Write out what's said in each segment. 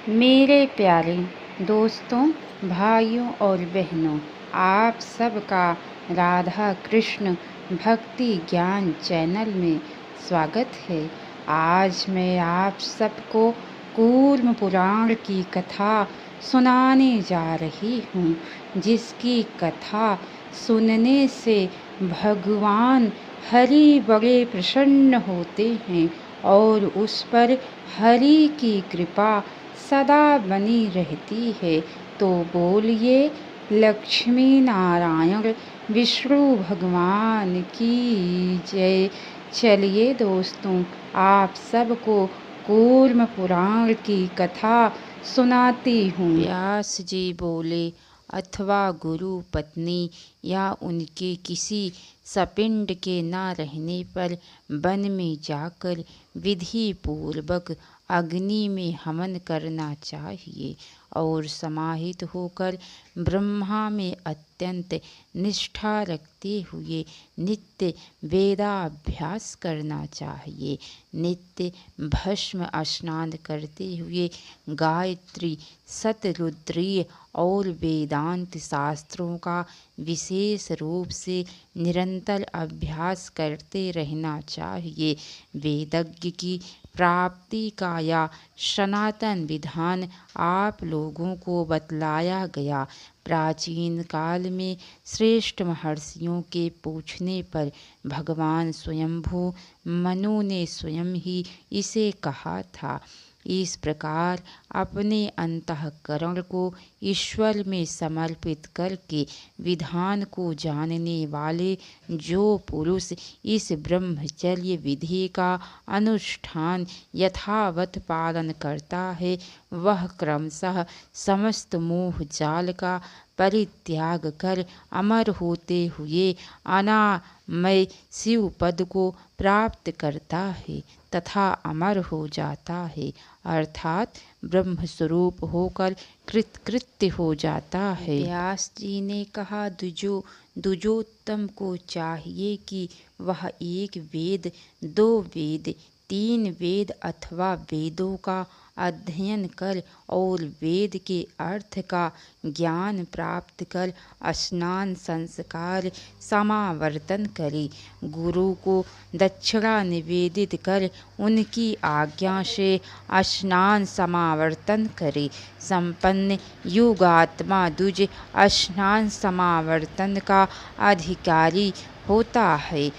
मेरे प्यारे दोस्तों, भाइयों और बहनों, आप सबका राधा कृष्ण भक्ति ज्ञान चैनल में स्वागत है। आज मैं आप सबको कूर्म पुराण की कथा सुनाने जा रही हूँ, जिसकी कथा सुनने से भगवान हरि बड़े प्रसन्न होते हैं और उस पर हरि की कृपा सदा बनी रहती है। तो बोलिए लक्ष्मी नारायण विष्णु भगवान की जय। चलिए दोस्तों, आप सबको कूर्म पुराण की कथा सुनाती हूँ। व्यास जी बोले, अथवा गुरु पत्नी या उनके किसी सपिंड के न रहने पर वन में जाकर विधि पूर्वक अग्नि में हवन करना चाहिए और समाहित होकर ब्रह्मा में अत्यंत निष्ठा रखते हुए नित्य वेदाभ्यास करना चाहिए। नित्य भस्म स्नान करते हुए गायत्री, शतरुद्रीय और वेदांत शास्त्रों का विशेष रूप से निरंतर अभ्यास करते रहना चाहिए। वेदज्ञ की प्राप्ति का यह सनातन विधान आप लोगों को बतलाया गया। प्राचीन काल में श्रेष्ठ महर्षियों के पूछने पर भगवान स्वयंभू मनु ने स्वयं ही इसे कहा था। इस प्रकार अपने अंतःकरण को ईश्वर में समर्पित करके विधान को जानने वाले जो पुरुष इस ब्रह्मचर्य विधि का अनुष्ठान यथावत पालन करता है, वह क्रमशः समस्त मोह जाल का परित्याग कर अमर होते हुए अनामय शिव पद को प्राप्त करता है तथा अमर हो जाता है, अर्थात ब्रह्मस्वरूप होकर कृतकृत्य हो जाता है। व्यास जी ने कहा, द्विजोत्तम को चाहिए कि वह एक वेद, दो वेद, तीन वेद अथवा वेदों का अध्ययन कर और वेद के अर्थ का ज्ञान प्राप्त कर स्नान संस्कार समावर्तन करे। गुरु को दक्षिणा निवेदित कर उनकी आज्ञा से स्नान समावर्तन करे। संपन्न युगात्मा द्विज स्नान समावर्तन का अधिकारी होता है।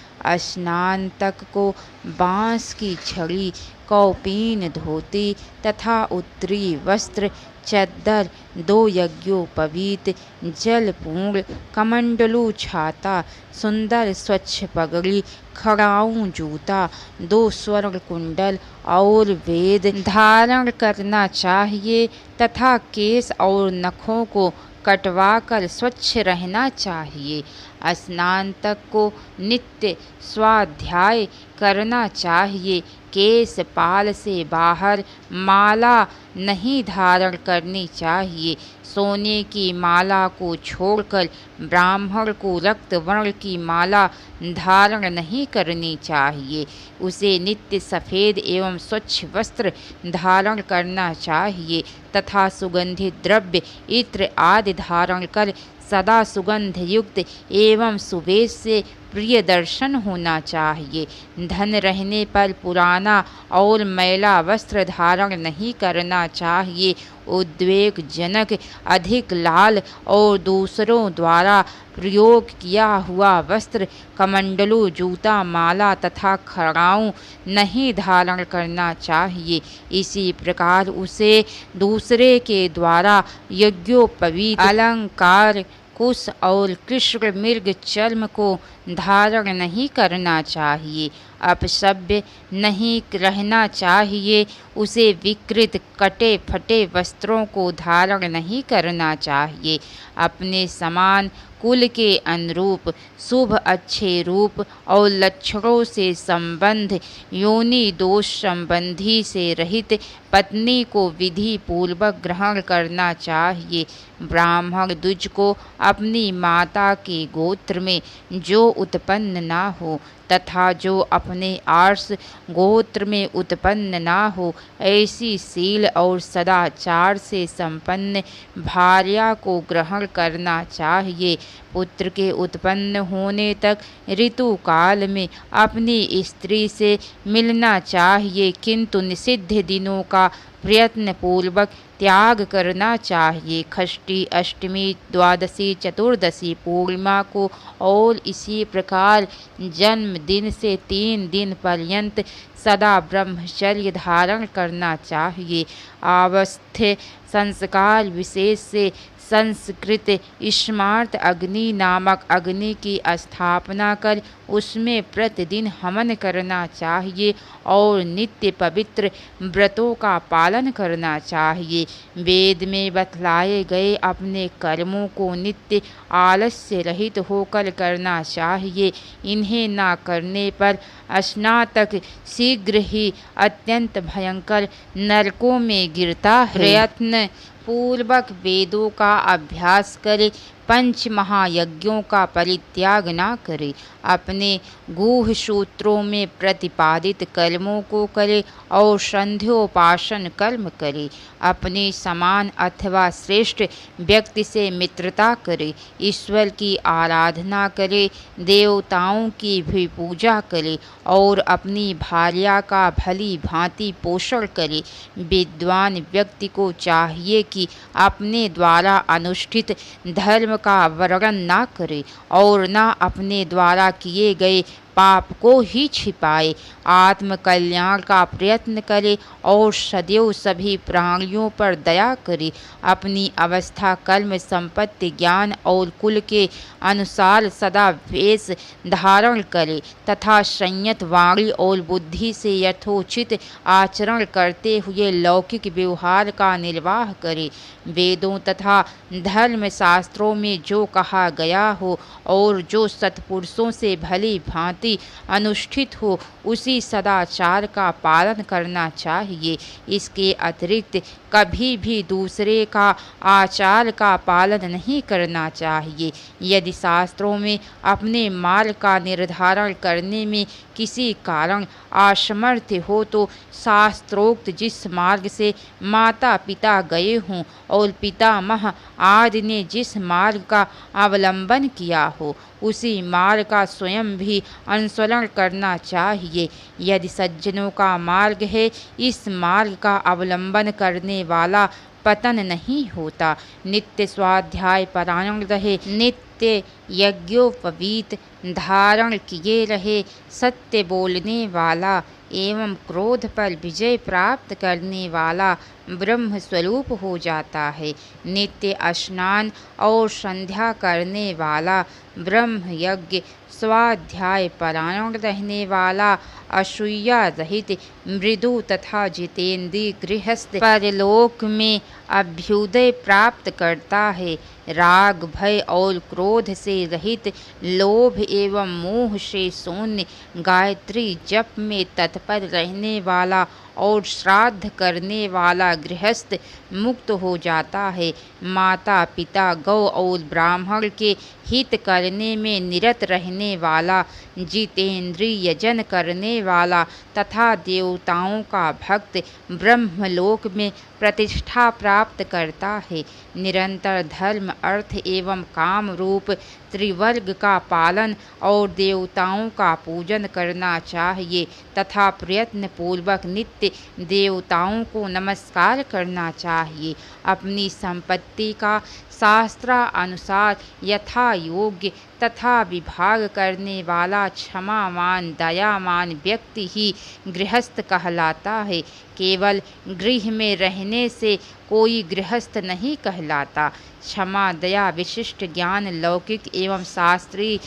स्नान तक को बांस की छड़ी, कौपीन, धोती तथा उत्तरी वस्त्र, चद्दर, दो यज्ञोपवीत, जलपूर्ण, कमंडलू छाता, सुंदर स्वच्छ पगड़ी, खड़ाऊं जूता, दो स्वर्ण कुंडल और वेद धारण करना चाहिए तथा केश और नखों को कटवाकर स्वच्छ रहना चाहिए। स्नान तक को नित्य स्वाध्याय करना चाहिए। केश पाल से बाहर माला नहीं धारण करनी चाहिए। सोने की माला को छोड़कर ब्राह्मण को रक्त वर्ण की माला धारण नहीं करनी चाहिए। उसे नित्य सफ़ेद एवं स्वच्छ वस्त्र धारण करना चाहिए तथा सुगंधित द्रव्य, इत्र आदि धारण कर सदा सुगंध युक्त एवं सुवेश से प्रिय दर्शन होना चाहिए। धन रहने पर पुराना और मैला वस्त्र धारण नहीं करना चाहिए। उद्वेगजनक, अधिक लाल और दूसरों द्वारा प्रयोग किया हुआ वस्त्र, कमंडलू, जूता, माला तथा खड़ाऊं नहीं धारण करना चाहिए। इसी प्रकार उसे दूसरे के द्वारा यज्ञोपवीत अलंकार, कुश और कृष्ण मृग चर्म को धारण नहीं करना चाहिए। अपसभ्य नहीं रहना चाहिए। उसे विकृत, कटे फटे वस्त्रों को धारण नहीं करना चाहिए। अपने समान कुल के अनुरूप शुभ अच्छे रूप और लक्षणों से संबंध, योनि दोष संबंधी से रहित पत्नी को विधि पूर्वक ग्रहण करना चाहिए। ब्राह्मण द्विज को अपनी माता के गोत्र में जो उत्पन्न ना हो तथा जो अपने आर्ष गोत्र में उत्पन्न ना हो, ऐसी शील और सदाचार से संपन्न भार्या को ग्रहण करना चाहिए। पुत्र के उत्पन्न होने तक ऋतु काल में अपनी स्त्री से मिलना चाहिए, किंतु निषिद्ध दिनों का प्रयत्न पूर्वक त्याग करना चाहिए। षष्ठी, अष्टमी, द्वादशी, चतुर्दशी, पूर्णिमा को और इसी प्रकार जन्मदिन से 3 दिन पर्यंत सदा ब्रह्मचर्य धारण करना चाहिए। अवस्थ्य संस्कार विशेष से संस्कृत स्मार्त अग्नि नामक अग्नि की स्थापना कर उसमें प्रतिदिन हवन करना चाहिए और नित्य पवित्र व्रतों का पालन करना चाहिए। वेद में बतलाए गए अपने कर्मों को नित्य आलस्य रहित होकर करना चाहिए। इन्हें ना करने पर स्नातक शीघ्र ही अत्यंत भयंकर नरकों में गिरता है। प्रयत्न पूर्वक वेदों का अभ्यास करे, पंच महायज्ञों का परित्याग ना करे, अपने गूढ़ सूत्रों में प्रतिपादित कर्मों को करे और संध्योपासन कर्म करे, अपने समान अथवा श्रेष्ठ व्यक्ति से मित्रता करे, ईश्वर की आराधना करे, देवताओं की भी पूजा करे और अपनी भार्या का भली भांति पोषण करे। विद्वान व्यक्ति को चाहिए कि अपने द्वारा अनुष्ठित धर्म का वर्णन ना करे और ना अपने द्वारा किए गए पाप को ही छिपाए, आत्म कल्याण का प्रयत्न करे और सदैव सभी प्राणियों पर दया करे, अपनी अवस्था, कर्म, संपत्ति, ज्ञान और कुल के अनुसार सदा वेश धारण करे तथा संयत वाणी और बुद्धि से यथोचित आचरण करते हुए लौकिक व्यवहार का निर्वाह करे। वेदों तथा धर्म शास्त्रों में जो कहा गया हो और जो सत्पुरुषों से भली भांति अनुष्ठित हो, उसी सदाचार का पालन करना चाहिए। इसके अतिरिक्त कभी भी दूसरे का आचार का पालन नहीं करना चाहिए। यदि शास्त्रों में अपने मार्ग का निर्धारण करने में किसी कारण असमर्थ हो तो शास्त्रोक्त जिस मार्ग से माता पिता गए हों और पितामह आदि ने जिस मार्ग का अवलंबन किया हो, उसी मार्ग का स्वयं भी अनुसरण करना चाहिए। यदि सज्जनों का मार्ग है, इस मार्ग का अवलंबन करने वाला पतन नहीं होता। नित्य स्वाध्याय परायण रहे, नित्य यज्ञोपवीत धारण किए रहे, सत्य बोलने वाला एवं क्रोध पर विजय प्राप्त करने वाला ब्रह्म स्वरूप हो जाता है। नित्य स्नान और संध्या करने वाला, ब्रह्म यज्ञ स्वाध्याय परायण रहने वाला, असूया रहित, मृदु तथा जितेंद्रिय गृहस्थ परलोक में अभ्युदय प्राप्त करता है। राग, भय और क्रोध से रहित, लोभ एवं मोह से शून्य, गायत्री जप में तत्पर रहने वाला और श्राद्ध करने वाला गृहस्थ मुक्त हो जाता है। माता पिता, गौ और ब्राह्मण के हित करने में निरत रहने वाला, जितेंद्रिय यजन करने वाला तथा देवताओं का भक्त ब्रह्मलोक में प्रतिष्ठा प्राप्त करता है। निरंतर धर्म, अर्थ एवं काम रूप त्रिवर्ग का पालन और देवताओं का पूजन करना चाहिए तथा प्रयत्न पूर्वक नित्य देवताओं को नमस्कार करना चाहिए। अपनी संपत्ति का शास्त्रानुसार यथा योग्य तथा विभाग करने वाला क्षमावान, दयावान व्यक्ति ही गृहस्थ कहलाता है। केवल गृह में रहने से कोई गृहस्थ नहीं कहलाता। क्षमा, दया, विशिष्ट ज्ञान, लौकिक एवं शास्त्रीय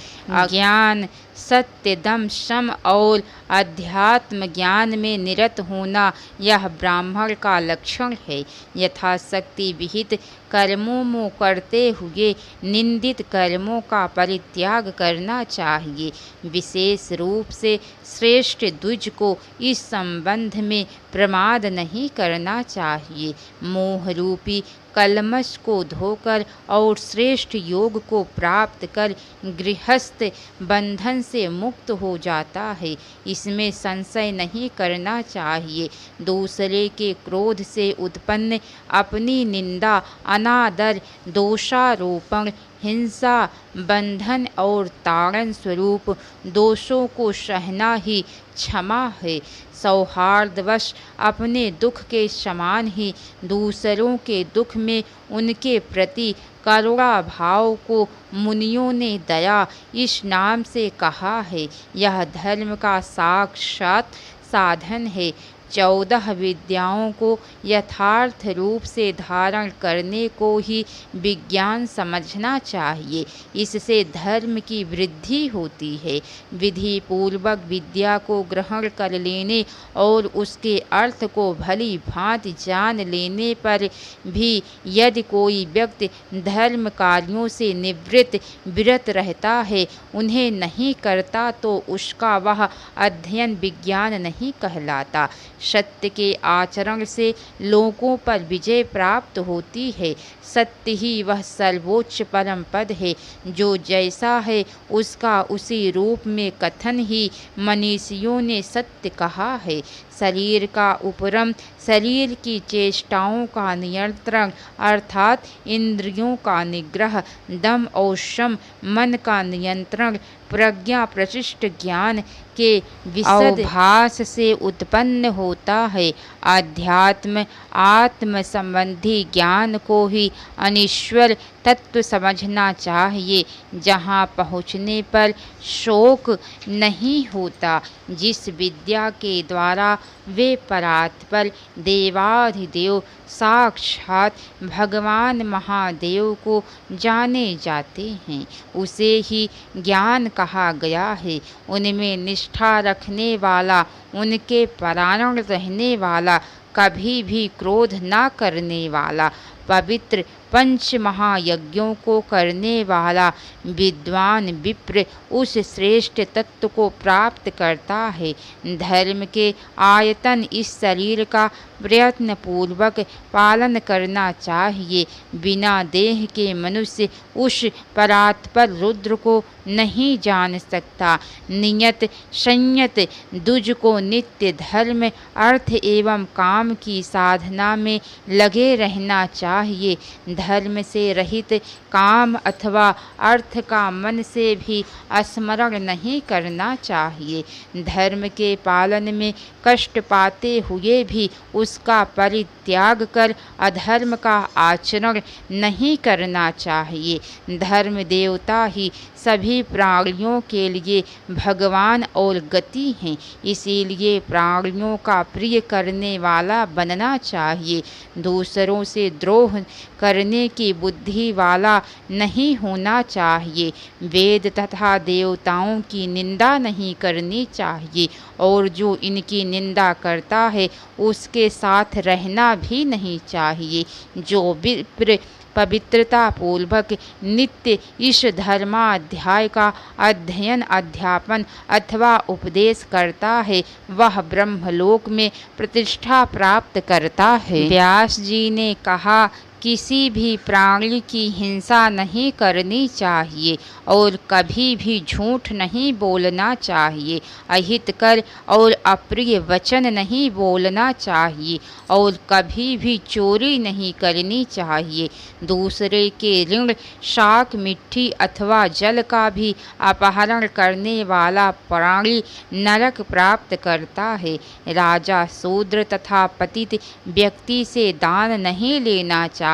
ज्ञान, सत्य, दम, शम और अध्यात्म ज्ञान में निरत होना, यह ब्राह्मण का लक्षण है। यथाशक्ति विहित कर्मों में करते हुए निंदित कर्मों का परित्याग करना चाहिए। विशेष रूप से श्रेष्ठ द्विज को इस संबंध में प्रमाद नहीं करना चाहिए। मोह रूपी कलमश को धोकर और श्रेष्ठ योग को प्राप्त कर गृहस्थ बंधन से मुक्त हो जाता है। इसमें संशय नहीं करना चाहिए। दूसरे के क्रोध से उत्पन्न अपनी निंदा, अनादर, दोषारोपण, हिंसा, बंधन और ताड़न स्वरूप दोषों को सहना ही क्षमा है। सौहार्दवश अपने दुख के समान ही दूसरों के दुख में उनके प्रति करुणा भाव को मुनियों ने दया इस नाम से कहा है। यह धर्म का साक्षात साधन है। 14 विद्याओं को यथार्थ रूप से धारण करने को ही विज्ञान समझना चाहिए। इससे धर्म की वृद्धि होती है। विधि पूर्वक विद्या को ग्रहण कर लेने और उसके अर्थ को भली भांति जान लेने पर भी यदि कोई व्यक्ति धर्म कार्यों से विरत रहता है, उन्हें नहीं करता, तो उसका वह अध्ययन विज्ञान नहीं कहलाता। सत्य के आचरण से लोगों पर विजय प्राप्त होती है। सत्य ही वह सर्वोच्च परम पद है। जो जैसा है उसका उसी रूप में कथन ही मनीषियों ने सत्य कहा है। शरीर का उपरम, शरीर की चेष्टाओं का नियंत्रण अर्थात इंद्रियों का निग्रह, दम और शम, मन का नियंत्रण, प्रज्ञा प्रशिष्ट ज्ञान के अवभास से उत्पन्न होता है। अध्यात्म आत्म संबंधी ज्ञान को ही अनीश्वर तत्व समझना चाहिए, जहाँ पहुँचने पर शोक नहीं होता। जिस विद्या के द्वारा वे परात्पर देवाधिदेव साक्षात भगवान महादेव को जाने जाते हैं, उसे ही ज्ञान कहा गया है। उनमें निष्ठा रखने वाला, उनके परायण रहने वाला, कभी भी क्रोध न करने वाला, पवित्र 5 महायज्ञों को करने वाला विद्वान विप्र उस श्रेष्ठ तत्व को प्राप्त करता है। धर्म के आयतन इस शरीर का प्रयत्न पूर्वक पालन करना चाहिए। बिना देह के मनुष्य उस परात्पर रुद्र को नहीं जान सकता। नियत संयत दुज को नित्य धर्म, अर्थ एवं काम की साधना में लगे रहना चाहिए। धर्म से रहित काम अथवा अर्थ का मन से भी स्मरण नहीं करना चाहिए। धर्म के पालन में कष्ट पाते हुए भी उसका परित्याग कर अधर्म का आचरण नहीं करना चाहिए। धर्म देवता ही सभी प्राणियों के लिए भगवान और गति हैं, इसीलिए प्राणियों का प्रिय करने वाला बनना चाहिए। दूसरों से द्रोह करने की बुद्धि वाला नहीं होना चाहिए। वेद तथा देवताओं की निंदा नहीं करनी चाहिए और जो इनकी निंदा करता है उसके साथ रहना भी नहीं चाहिए। जो विप्र पवित्रता पूर्वक नित्य इस धर्माध्याय का अध्ययन, अध्यापन अथवा उपदेश करता है, वह ब्रह्मलोक में प्रतिष्ठा प्राप्त करता है। व्यास जी ने कहा, किसी भी प्राणी की हिंसा नहीं करनी चाहिए और कभी भी झूठ नहीं बोलना चाहिए। अहितकर और अप्रिय वचन नहीं बोलना चाहिए और कभी भी चोरी नहीं करनी चाहिए। दूसरे के ऋण, शाक, मिट्टी अथवा जल का भी अपहरण करने वाला प्राणी नरक प्राप्त करता है। राजा, शूद्र तथा पतित व्यक्ति से दान नहीं लेना चाहिए।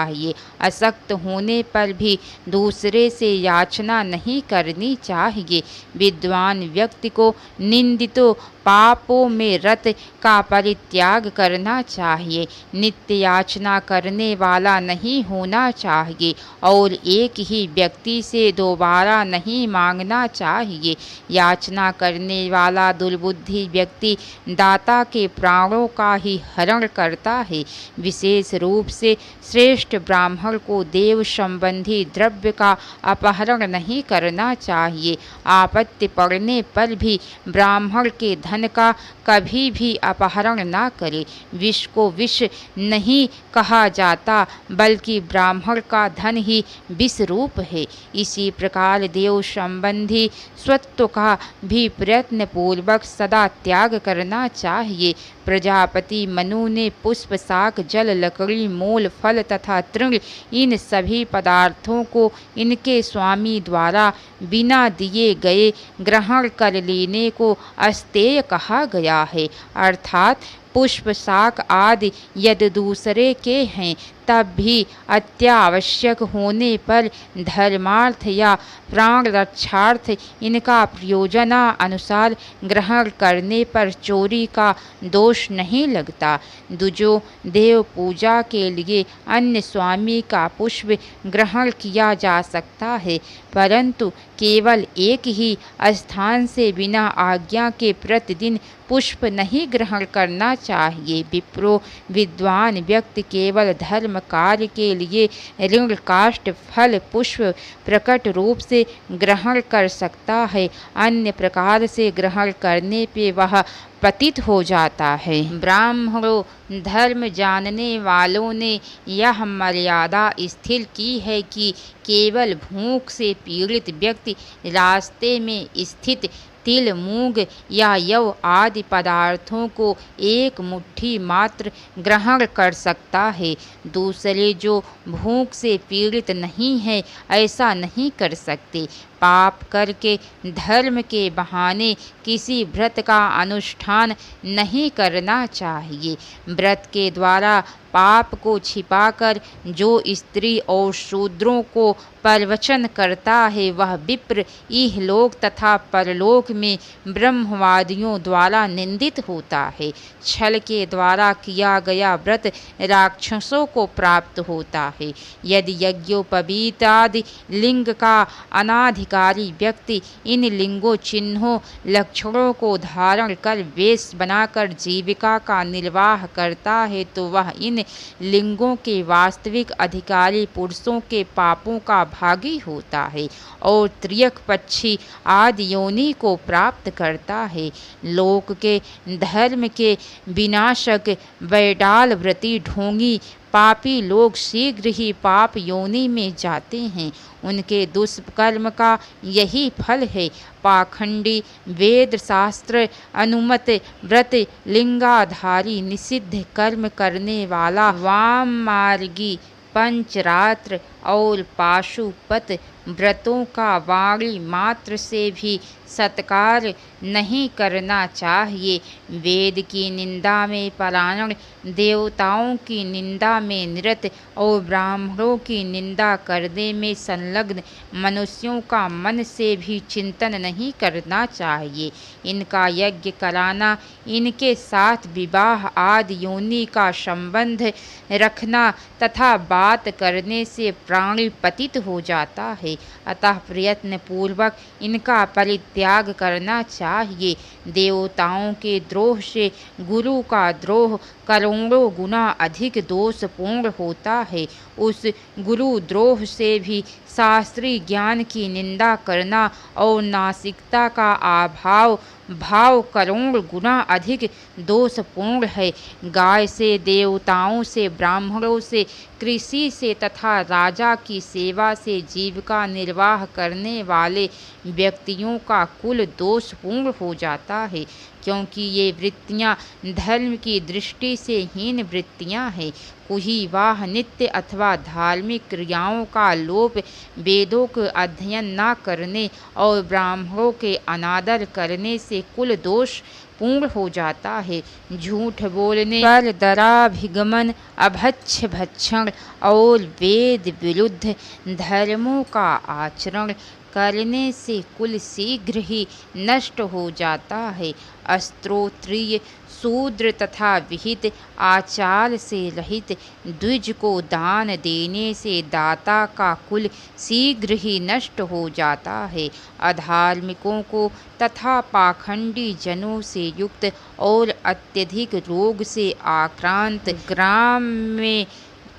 अशक्त होने पर भी दूसरे से याचना नहीं करनी चाहिए। विद्वान व्यक्ति को निंदितों पापों में रत का परित्याग करना चाहिए। नित्य याचना करने वाला नहीं होना चाहिए और एक ही व्यक्ति से दोबारा नहीं मांगना चाहिए। याचना करने वाला दुर्बुद्धि व्यक्ति दाता के प्राणों का ही हरण करता है। विशेष रूप से श्रेष्ठ ब्राह्मण को देव संबंधी द्रव्य का अपहरण नहीं करना चाहिए। आपत्ति पड़ने पर भी ब्राह्मण के धन धन का कभी भी अपहरण ना करे। विष को विष नहीं कहा जाता, बल्कि ब्राह्मण का धन ही विष रूप है। इसी प्रकार देव संबंधी स्वत्व का भी प्रयत्न पूर्वक सदा त्याग करना चाहिए। प्रजापति मनु ने पुष्प, शाक, जल, लकड़ी, मूल, फल तथा तृण इन सभी पदार्थों को इनके स्वामी द्वारा बिना दिए गए ग्रहण कर लेने को अस्तेय कहा गया है। अर्थात पुष्प, शाक आदि यदि दूसरे के हैं तब भी अत्यावश्यक होने पर धर्मार्थ या प्राण रक्षार्थ इनका प्रयोजनानुसार ग्रहण करने पर चोरी का दोष नहीं लगता। दूजो देव पूजा के लिए अन्य स्वामी का पुष्प ग्रहण किया जा सकता है, परंतु केवल एक ही स्थान से बिना आज्ञा के प्रतिदिन पुष्प नहीं ग्रहण करना चाहिए। विप्रो विद्वान व्यक्ति केवल धर्म कार्य के लिए ऋण, काष्ठ, फल, पुष्प प्रकट रूप से ग्रहण कर सकता है। अन्य प्रकार से ग्रहण करने पे वह पतित हो जाता है। ब्राह्मणों धर्म जानने वालों ने यह मर्यादा स्थिर की है कि केवल भूख से पीड़ित व्यक्ति रास्ते में स्थित तिल, मूंग या यव आदि पदार्थों को एक मुट्ठी मात्र ग्रहण कर सकता है। दूसरे जो भूख से पीड़ित नहीं है ऐसा नहीं कर सकते। पाप करके धर्म के बहाने किसी व्रत का अनुष्ठान नहीं करना चाहिए। व्रत के द्वारा पाप को छिपाकर जो स्त्री और शूद्रों को प्रवचन करता है वह विप्र इहलोक तथा परलोक में ब्रह्मवादियों द्वारा निंदित होता है। छल के द्वारा किया गया व्रत राक्षसों को प्राप्त होता है। यदि यज्ञोपवीत आदि लिंग का अनाधिकारी व्यक्ति इन लिंगों, चिन्हों, लक्षणों को धारण कर वेश बनाकर जीविका का निर्वाह करता है तो वह इन लिंगों के वास्तविक अधिकारी पुरुषों के पापों का भागी होता है और त्रियक, पक्षी आदि योनि को प्राप्त करता है। लोक के धर्म के विनाशक बैडाल व्रती ढोंगी पापी लोग शीघ्र ही पाप योनि में जाते हैं। उनके दुष्कर्म का यही फल है। पाखंडी वेद शास्त्र अनुमत व्रत लिंगाधारी निषिद्ध कर्म करने वाला वाम मार्गी पंचरात्र और पाशुपत व्रतों का वाणी मात्र से भी सत्कार नहीं करना चाहिए। वेद की निंदा में परायण, देवताओं की निंदा में निरत और ब्राह्मणों की निंदा करने में संलग्न मनुष्यों का मन से भी चिंतन नहीं करना चाहिए। इनका यज्ञ कराना, इनके साथ विवाह आदि योनि का संबंध रखना तथा बात करने से प्राणी पतित हो जाता है। अतः प्रयत्न पूर्वक इनका परित्याग करना चाहिए। देवताओं के द्रोह से गुरु का द्रोह करोड़ों गुना अधिक दोषपूर्ण होता है। उस गुरु द्रोह से भी शास्त्रीय ज्ञान की निंदा करना और नासिकता का अभाव भाव करोड़ गुना अधिक दोषपूर्ण है। गाय से, देवताओं से, ब्राह्मणों से, कृषि से तथा राजा की सेवा से जीविका निर्वाह करने वाले व्यक्तियों का कुल दोषपूर्ण हो जाता है, क्योंकि ये वृत्तियाँ धर्म की दृष्टि से हीन वृत्तियाँ हैं। कुहीवाह नित्य अथवा धार्मिक क्रियाओं का लोप, वेदों के अध्ययन न करने और ब्राह्मणों के अनादर करने से कुल दोष पूर्ण हो जाता है। झूठ बोलने, पर दराभिगमन, अभक्ष्य भक्षण और वेद विरुद्ध धर्मों का आचरण करने से कुल शीघ्र ही नष्ट हो जाता है। अस्त्रोत्रीय, शूद्र तथा विहित आचार से रहित द्विज को दान देने से दाता का कुल शीघ्र ही नष्ट हो जाता है। अधार्मिकों को तथा पाखंडी जनों से युक्त और अत्यधिक रोग से आक्रांत ग्राम में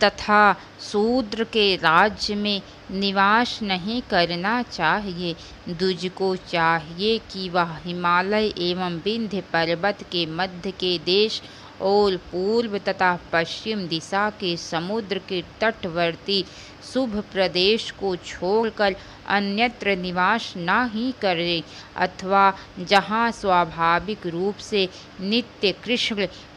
तथा शूद्र के राज्य में निवास नहीं करना चाहिए। द्विज को चाहिए कि वह हिमालय एवं विंध्य पर्वत के मध्य के देश और पूर्व तथा पश्चिम दिशा के समुद्र के तटवर्ती शुभ प्रदेश को छोड़कर अन्यत्र निवास न ही करे, अथवा जहाँ स्वाभाविक रूप से नित्य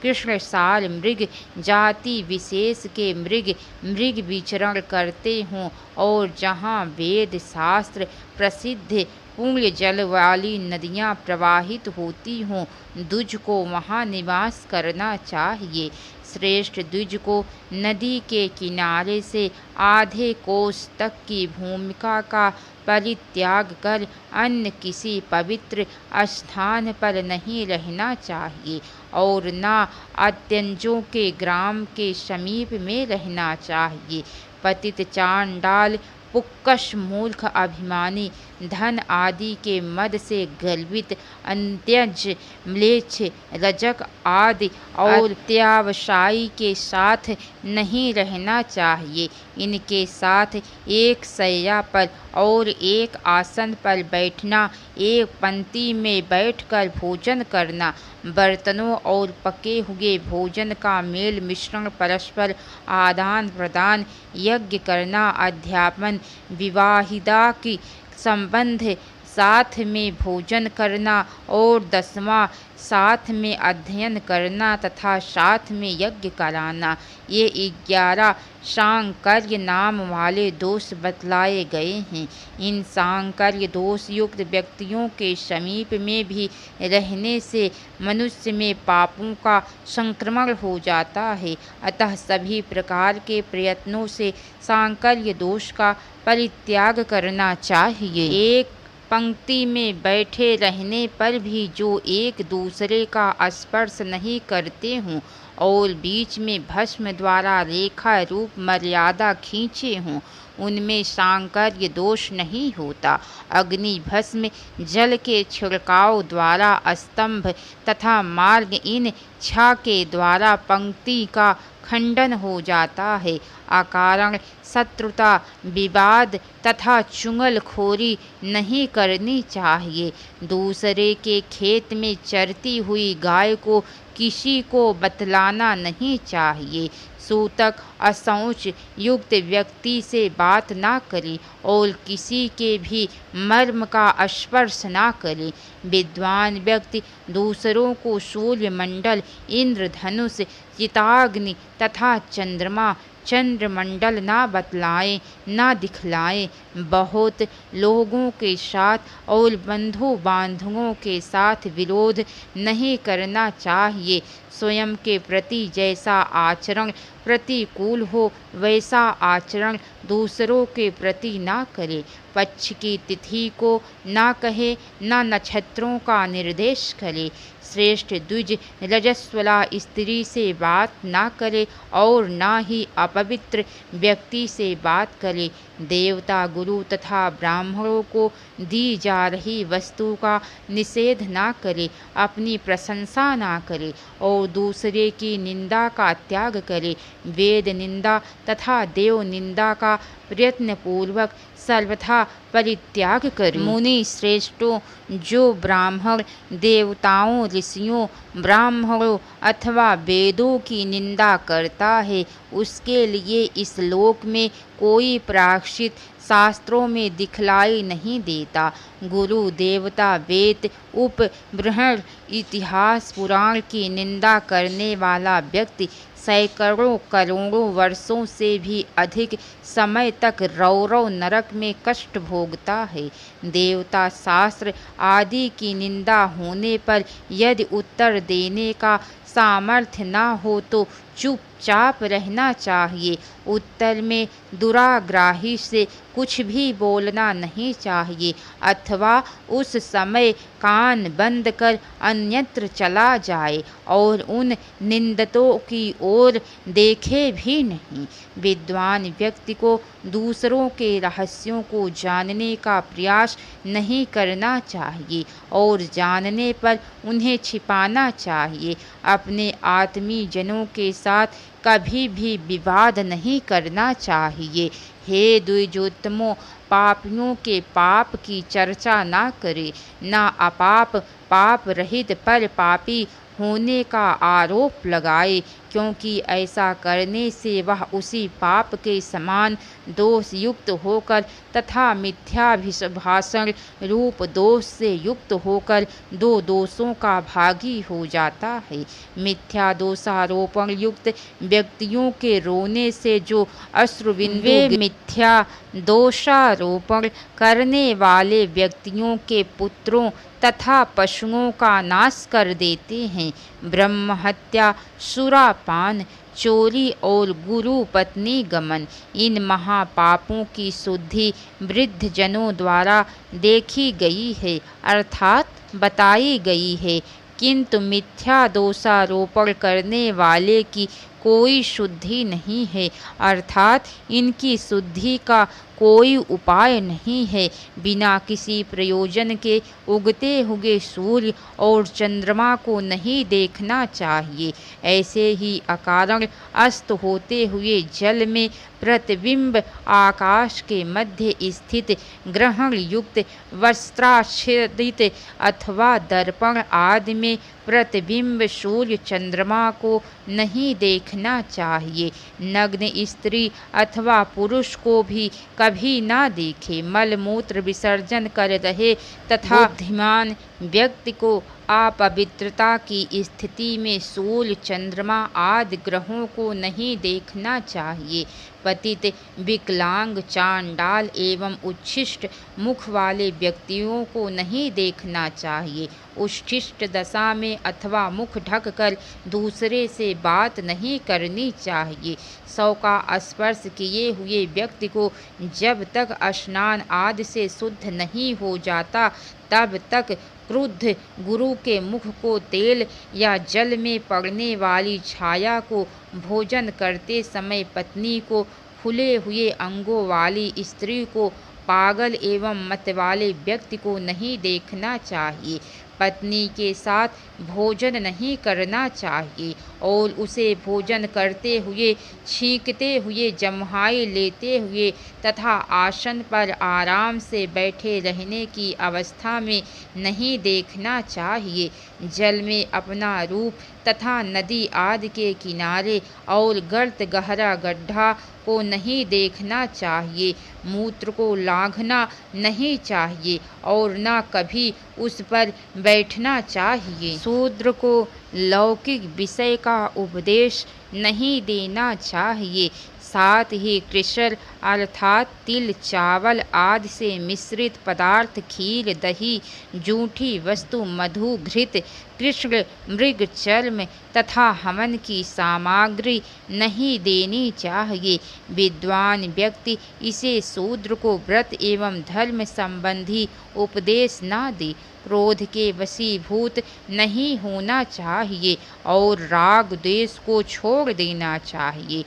कृष्णसार मृग जाति विशेष के मृग विचरण करते हों और जहाँ वेद शास्त्र प्रसिद्ध पुण्य जल वाली नदियाँ प्रवाहित होती हों, द्विज को वहाँ निवास करना चाहिए। श्रेष्ठ द्विज को नदी के किनारे से आधे कोस तक की भूमिका का परित्याग कर अन्य किसी पवित्र स्थान पर नहीं रहना चाहिए और न अत्यंजों के ग्राम के समीप में रहना चाहिए। पतित चांडाल पुक्कश मूर्ख अभिमानी धन आदि के मद से गर्वित अंत्यज म्लेच्छ रजक आदि और त्यावसायी के साथ नहीं रहना चाहिए। इनके साथ एक शैया पर और एक आसन पर बैठना, एक पंक्ति में बैठकर भोजन करना, बर्तनों और पके हुए भोजन का मेल मिश्रण, परस्पर आदान प्रदान, यज्ञ करना, अध्यापन, विवाहिता की संबंध, साथ में भोजन करना और 10वां साथ में अध्ययन करना तथा साथ में यज्ञ कराना, ये 11 सांकर्य नाम वाले दोष बतलाए गए हैं। इन सांकर्य दोष युक्त व्यक्तियों के समीप में भी रहने से मनुष्य में पापों का संक्रमण हो जाता है। अतः सभी प्रकार के प्रयत्नों से सांकर्य दोष का परित्याग करना चाहिए। एक पंक्ति में बैठे रहने पर भी जो एक दूसरे का स्पर्श नहीं करते हों और बीच में भस्म द्वारा रेखा रूप मर्यादा खींचे हों, उनमें सांकर्य दोष नहीं होता। अग्नि, भस्म, जल के छिड़काव द्वारा स्तंभ तथा मार्ग, इन 6 के द्वारा पंक्ति का खंडन हो जाता है। अकारण शत्रुता, विवाद तथा चुगलखोरी नहीं करनी चाहिए। दूसरे के खेत में चरती हुई गाय को किसी को बतलाना नहीं चाहिए। सूतक, अशौच युक्त व्यक्ति से बात ना करे और किसी के भी मर्म का स्पर्श ना करे। विद्वान व्यक्ति दूसरों को सूर्यमंडल, इंद्रधनुष, चिताग्नि तथा चंद्रमा, चंद्रमंडल ना बतलाएं ना दिखलाएं। बहुत लोगों के साथ और बंधु बांधवों के साथ विरोध नहीं करना चाहिए। स्वयं के प्रति जैसा आचरण प्रतिकूल हो वैसा आचरण दूसरों के प्रति ना करे। पक्ष की तिथि को ना कहे, ना नक्षत्रों का निर्देश करे। श्रेष्ठ द्विज रजस्वला स्त्री से बात ना करे और ना ही अपवित्र व्यक्ति से बात करे। देवता, गुरु तथा ब्राह्मणों को दी जा रही वस्तु का निषेध ना करे, अपनी प्रशंसा ना करे और दूसरे की निंदा का त्याग करे। वेद निंदा तथा देव निंदा का प्रयत्न पूर्वक सर्वथा परित्याग करें। मुनि श्रेष्ठों, जो ब्राह्मण देवताओं, ऋषियों, ब्राह्मणों अथवा वेदों की निंदा करता है, उसके लिए इस लोक में कोई प्रायश्चित शास्त्रों में दिखलाई नहीं देता। गुरु, देवता, वेद, उपबृंहण, इतिहास, पुराण की निंदा करने वाला व्यक्ति सैकड़ों करोड़ों वर्षों से भी अधिक समय तक रौरव नरक में कष्ट भोगता है। देवता, शास्त्र आदि की निंदा होने पर यदि उत्तर देने का सामर्थ्य न हो तो चुपचाप रहना चाहिए। उत्तर में दुराग्राही से कुछ भी बोलना नहीं चाहिए अथवा उस समय कान बंद कर अन्यत्र चला जाए और उन निंदकों की ओर देखे भी नहीं। विद्वान व्यक्ति को दूसरों के रहस्यों को जानने का प्रयास नहीं करना चाहिए और जानने पर उन्हें छिपाना चाहिए। अपने आत्मीय जनों के साथ कभी भी विवाद नहीं करना चाहिए। हे द्विजोत्तमों, पापियों के पाप की चर्चा ना करे, ना अपाप पाप रहित पर पापी होने का आरोप लगाए, क्योंकि ऐसा करने से वह उसी पाप के समान दोष युक्त होकर तथा मिथ्याभिभाषण रूप दोष से युक्त होकर दो दोषों का भागी हो जाता है। मिथ्या दोषारोपण युक्त व्यक्तियों के रोने से जो अश्रुबिंदु वे मिथ्या दोषारोपण करने वाले व्यक्तियों के पुत्रों तथा पशुओं का नाश कर देते हैं। ब्रह्म हत्या, सुरापान, चोरी और गुरु पत्नी गमन, इन महापापों की शुद्धि वृद्ध जनों द्वारा देखी गई है अर्थात बताई गई है, किंतु मिथ्या दोषारोपण करने वाले की कोई शुद्धि नहीं है अर्थात इनकी शुद्धि का कोई उपाय नहीं है। बिना किसी प्रयोजन के उगते हुए सूर्य और चंद्रमा को नहीं देखना चाहिए। ऐसे ही अकारण अस्त होते हुए जल में प्रतिबिंब, आकाश के मध्य स्थित ग्रहण युक्त वस्त्राच्छादित अथवा दर्पण आदि में प्रतिबिंब सूर्य चंद्रमा को नहीं देखना चाहिए। नग्न स्त्री अथवा पुरुष को भी कभी ना देखे। मलमूत्र विसर्जन कर रहे तथा बुद्धिमान व्यक्ति को अपवित्रता की स्थिति में सूर्य चंद्रमा आदि ग्रहों को नहीं देखना चाहिए। पतित, विकलांग, चांडाल एवं उच्छिष्ट मुख वाले व्यक्तियों को नहीं देखना चाहिए। उच्छिष्ट दशा में अथवा मुख ढककर दूसरे से बात नहीं करनी चाहिए। शव का स्पर्श किए हुए व्यक्ति को जब तक स्नान आदि से शुद्ध नहीं हो जाता तब तक क्रुद्ध गुरु के मुख को तेल या जल में पड़ने वाली छाया को भोजन करते समय पत्नी को, खुले हुए अंगों वाली स्त्री को, पागल एवं मतवाले व्यक्ति को नहीं देखना चाहिए। पत्नी के साथ भोजन नहीं करना चाहिए और उसे भोजन करते हुए, छींकते हुए, जम्हाई लेते हुए तथा आसन पर आराम से बैठे रहने की अवस्था में नहीं देखना चाहिए। जल में अपना रूप तथा नदी आदि के किनारे और गर्त गहरा गड्ढा को नहीं देखना चाहिए। मूत्र को लांघना नहीं चाहिए और न कभी उस पर बैठना चाहिए। शूद्र को लौकिक विषय का उपदेश नहीं देना चाहिए। साथ ही कृषर अर्थात तिल, चावल आदि से मिश्रित पदार्थ, खीर, दही, जूठी वस्तु, मधु, घृत, कृष्ण मृग चर्म तथा हवन की सामग्री नहीं देनी चाहिए। विद्वान व्यक्ति इसे शूद्र को व्रत एवं धर्म संबंधी उपदेश न दे। क्रोध के वशीभूत नहीं होना चाहिए और राग द्वेष को छोड़ देना चाहिए।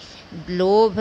लोभ,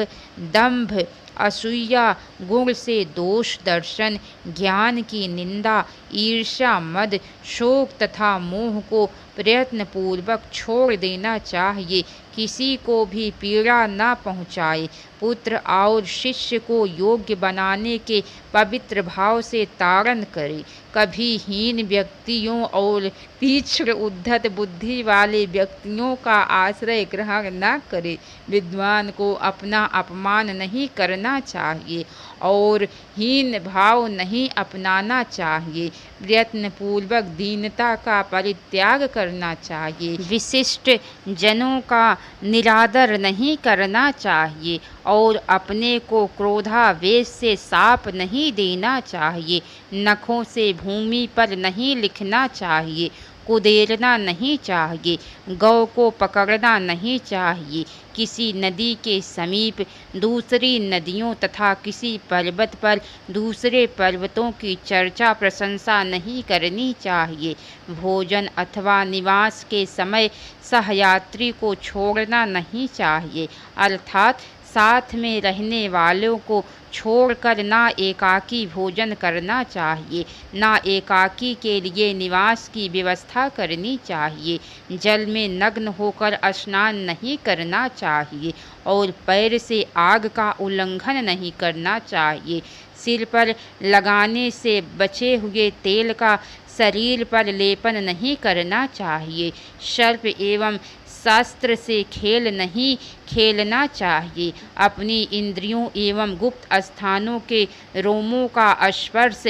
दंभ, असूया, गुण से दोष दर्शन, ज्ञान की निंदा, ईर्ष्या, मद, शोक तथा मोह को प्रयत्न पूर्वक छोड़ देना चाहिए। किसी को भी पीड़ा न पहुँचाए। पुत्र और शिष्य को योग्य बनाने के पवित्र भाव से तारण करे। कभी हीन व्यक्तियों और तीक्ष्ण उद्धत बुद्धि वाले व्यक्तियों का आश्रय ग्रहण न करे। विद्वान को अपना अपमान नहीं करना चाहिए और हीन भाव नहीं अपनाना चाहिए। प्रयत्न पूर्वक दीनता का परित्याग करना चाहिए। विशिष्ट जनों का निरादर नहीं करना चाहिए और अपने को क्रोधावेश से शाप नहीं देना चाहिए। नखों से भूमि पर नहीं लिखना चाहिए। कुदेरना नहीं चाहिए। गौ को पकड़ना नहीं चाहिए। किसी नदी के समीप दूसरी नदियों तथा किसी पर्वत पर दूसरे पर्वतों की चर्चा प्रशंसा नहीं करनी चाहिए। भोजन अथवा निवास के समय सहयात्री को छोड़ना नहीं चाहिए अर्थात साथ में रहने वालों को छोड़कर ना एकाकी भोजन करना चाहिए, ना एकाकी के लिए निवास की व्यवस्था करनी चाहिए। जल में नग्न होकर स्नान नहीं करना चाहिए और पैर से आग का उल्लंघन नहीं करना चाहिए। सिर पर लगाने से बचे हुए तेल का शरीर पर लेपन नहीं करना चाहिए। सर्प एवं शास्त्र से खेल नहीं खेलना चाहिए। अपनी इंद्रियों एवं गुप्त स्थानों के रोमों का स्पर्श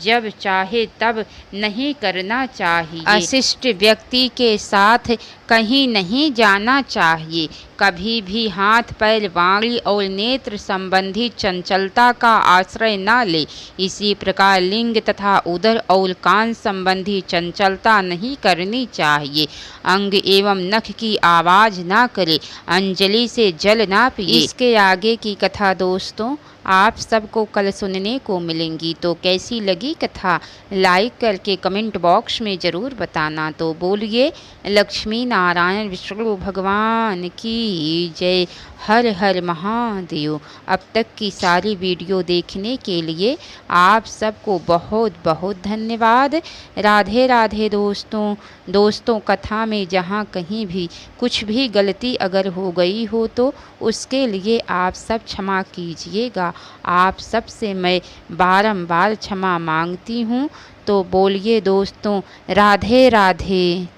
जब चाहे तब नहीं करना चाहिए। अशिष्ट व्यक्ति के साथ कहीं नहीं जाना चाहिए। कभी भी हाथ, पैर, वाणी और नेत्र संबंधी चंचलता का आश्रय न ले। इसी प्रकार लिंग तथा उदर और कान संबंधी चंचलता नहीं करनी चाहिए। अंग एवं नख की आवाज ना करे, अंजलि से जल ना पिए। इसके आगे की कथा दोस्तों आप सबको कल सुनने को मिलेंगी। तो कैसी लगी कथा लाइक करके कमेंट बॉक्स में ज़रूर बताना। तो बोलिए लक्ष्मी नारायण विष्णु भगवान की जय। हर हर महादेव। अब तक की सारी वीडियो देखने के लिए आप सबको बहुत बहुत धन्यवाद। राधे राधे दोस्तों कथा में जहाँ कहीं भी कुछ भी गलती अगर हो गई हो तो उसके लिए आप सब क्षमा कीजिएगा। आप सब से मैं बारंबार क्षमा मांगती हूँ। तो बोलिए दोस्तों राधे राधे।